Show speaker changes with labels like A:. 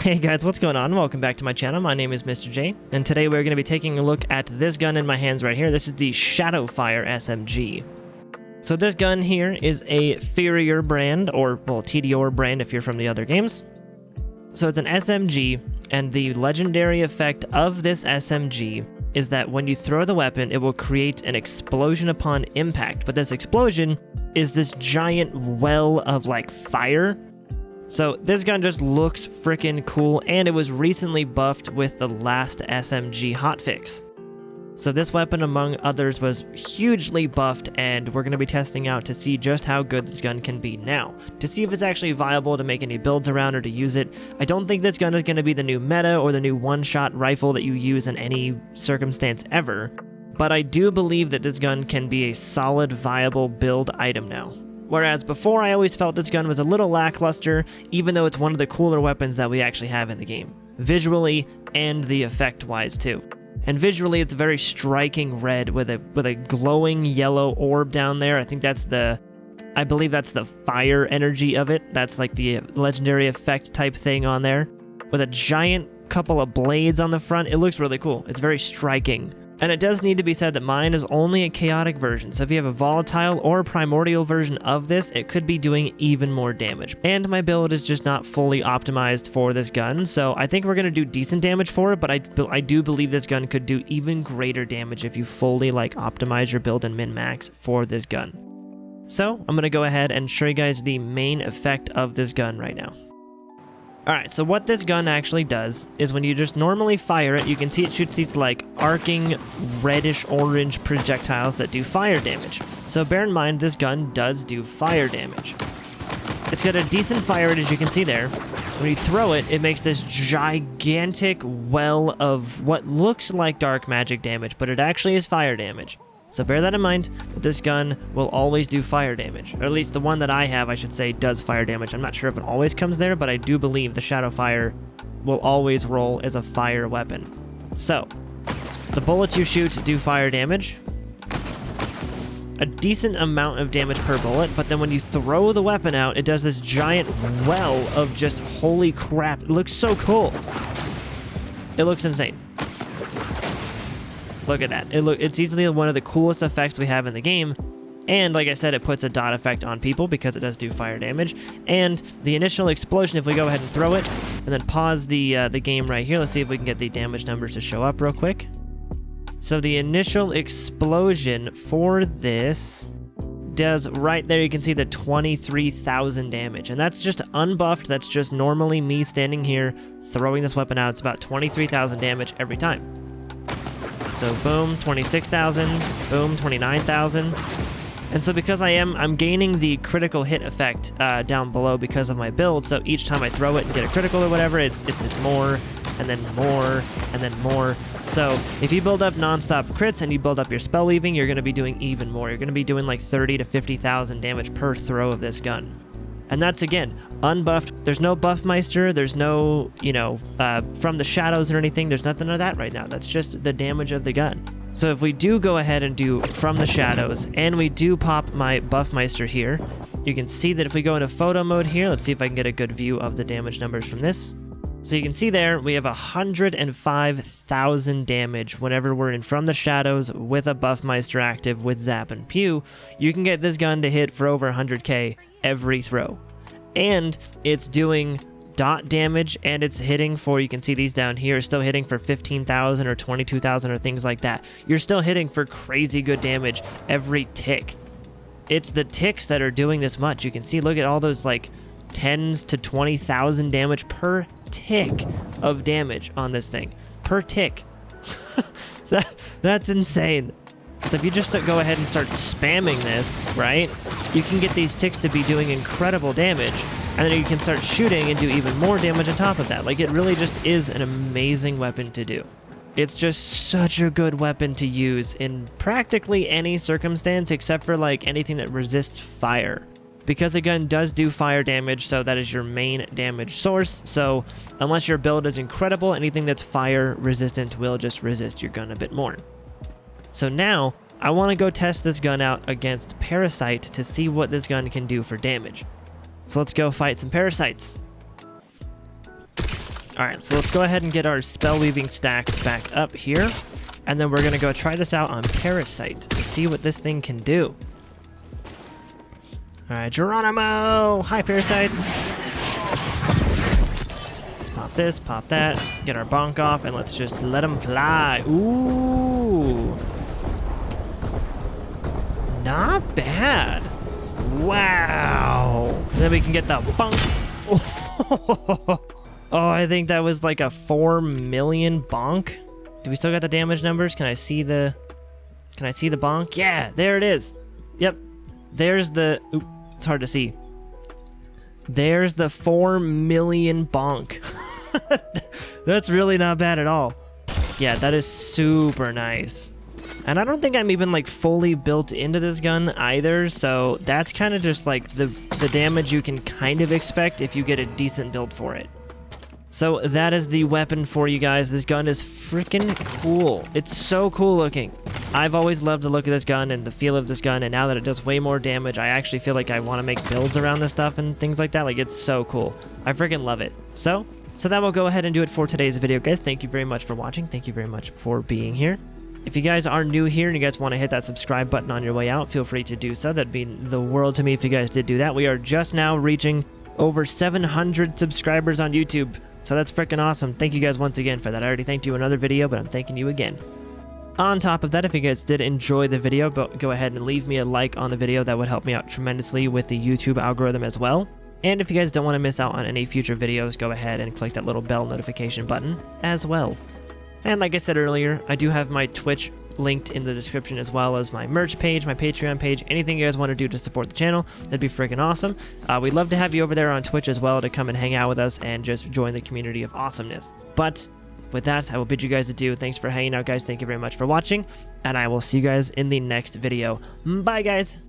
A: Hey guys, what's going on? Welcome back to my channel. My name is Mr. J, and today we're going to be taking a look at this gun in my hands right here. This is the Shadowfire SMG. So this gun here is a Furior brand, or, well, TDR brand if you're from the other games. So it's an SMG, and the legendary effect of this SMG is that when you throw the weapon, it will create an explosion upon impact. But this explosion is this giant well of, like, fire. So this gun just looks freaking cool, and it was recently buffed with the last SMG hotfix. So this weapon, among others, was hugely buffed, and we're going to be testing out to see just how good this gun can be now, to see if it's actually viable to make any builds around or to use it. I don't think this gun is going to be the new meta or the new one-shot rifle that you use in any circumstance ever, but I do believe that this gun can be a solid, viable build item now. Whereas before, I always felt this gun was a little lackluster, even though it's one of the cooler weapons that we actually have in the game, visually and the effect-wise too. And visually, it's very striking red with a glowing yellow orb down there. I believe that's the fire energy of it. That's like the legendary effect type thing on there, with a giant couple of blades on the front. It looks really cool. It's very striking. And it does need to be said that mine is only a chaotic version, so if you have a volatile or primordial version of this, it could be doing even more damage. And my build is just not fully optimized for this gun, so I think we're going to do decent damage for it, but I do believe this gun could do even greater damage if you fully optimize your build and min-max for this gun. So I'm going to go ahead and show you guys the main effect of this gun right now. Alright, so what this gun actually does is when you just normally fire it, you can see it shoots these arcing reddish-orange projectiles that do fire damage. So bear in mind, this gun does do fire damage. It's got a decent fire rate, as you can see there. When you throw it, it makes this gigantic well of what looks like dark magic damage, but it actually is fire damage. So bear that in mind, that this gun will always do fire damage. Or at least the one that I have, I should say, does fire damage. I'm not sure if it always comes there, but I do believe the Shadowfire will always roll as a fire weapon. So, the bullets you shoot do fire damage. A decent amount of damage per bullet, but then when you throw the weapon out, it does this giant well of just holy crap. It looks so cool. It looks insane. Look at that. It's easily one of the coolest effects we have in the game. And like I said, it puts a dot effect on people because it does do fire damage. And the initial explosion, if we go ahead and throw it, and then pause the game right here, let's see if we can get the damage numbers to show up real quick. So the initial explosion for this does, right there, you can see the 23,000 damage. And that's just unbuffed. That's just normally me standing here throwing this weapon out. It's about 23,000 damage every time. So boom, 26,000, boom, 29,000. And so because I'm gaining the critical hit effect down below because of my build, so each time I throw it and get a critical or whatever, it's more, and then more, and then more. So if you build up non-stop crits and you build up your spell weaving, you're going to be doing even more. You're going to be doing like 30 to 50,000 damage per throw of this gun. And that's, again, unbuffed. There's no Buffmeister. There's no, from the shadows or anything. There's nothing of that right now. That's just the damage of the gun. So if we do go ahead and do from the shadows, and we do pop my Buffmeister here, you can see that if we go into photo mode here, let's see if I can get a good view of the damage numbers from this. So you can see there, we have 105,000 damage whenever we're in from the shadows with a Buffmeister active with Zap and Pew. You can get this gun to hit for over 100k every throw. And it's doing dot damage, and it's hitting for, you can see these down here, still hitting for 15,000 or 22,000 or things like that. You're still hitting for crazy good damage every tick. It's the ticks that are doing this much. You can see, look at all those 10s to 20,000 damage per tick of damage on this thing. Per tick. That's insane. So if you just go ahead and start spamming this, right, you can get these ticks to be doing incredible damage, and then you can start shooting and do even more damage on top of that. It really just is an amazing weapon to do. It's just such a good weapon to use in practically any circumstance except for anything that resists fire. Because the gun does do fire damage, so that is your main damage source. So unless your build is incredible, anything that's fire resistant will just resist your gun a bit more. So now, I want to go test this gun out against Parasite to see what this gun can do for damage. So let's go fight some Parasites. All right, so let's go ahead and get our spell weaving stack back up here. And then we're going to go try this out on Parasite to see what this thing can do. All right, Geronimo! Hi, Parasite. Let's pop this, pop that, get our bonk off, and let's just let him fly. Ooh. Not bad. Wow. And then we can get the bonk. Oh, I think that was like a 4 million bonk. Do we still got the damage numbers? Can I see the bonk? Yeah, there it is. Yep. There's the... Oop, it's hard to see. There's the 4 million bonk. That's really not bad at all. Yeah, that is super nice. And I don't think I'm even like fully built into this gun either, so that's kind of just like the damage you can kind of expect if you get a decent build for it. So that is the weapon for you guys. This gun is freaking cool. It's so cool looking. I've always loved the look of this gun and the feel of this gun, and now that it does way more damage, I actually feel like I want to make builds around this stuff and things like that. Like, it's so cool. I freaking love it. So that will go ahead and do it for today's video, guys. Thank you very much for watching. Thank you very much for being here. If you guys are new here and you guys want to hit that subscribe button on your way out, feel free to do so. That'd mean the world to me if you guys did do that. We are just now reaching over 700 subscribers on YouTube. So that's freaking awesome. Thank you guys once again for that. I already thanked you in another video, but I'm thanking you again. On top of that, if you guys did enjoy the video, go ahead and leave me a like on the video. That would help me out tremendously with the YouTube algorithm as well. And if you guys don't want to miss out on any future videos, go ahead and click that little bell notification button as well. And like I said earlier, I do have my Twitch linked in the description, as well as my merch page, my Patreon page. Anything you guys want to do to support the channel, that'd be freaking awesome. We'd love to have you over there on Twitch as well to come and hang out with us and just join the community of awesomeness. But with that, I will bid you guys adieu. Thanks for hanging out, guys. Thank you very much for watching, and I will see you guys in the next video. Bye, guys.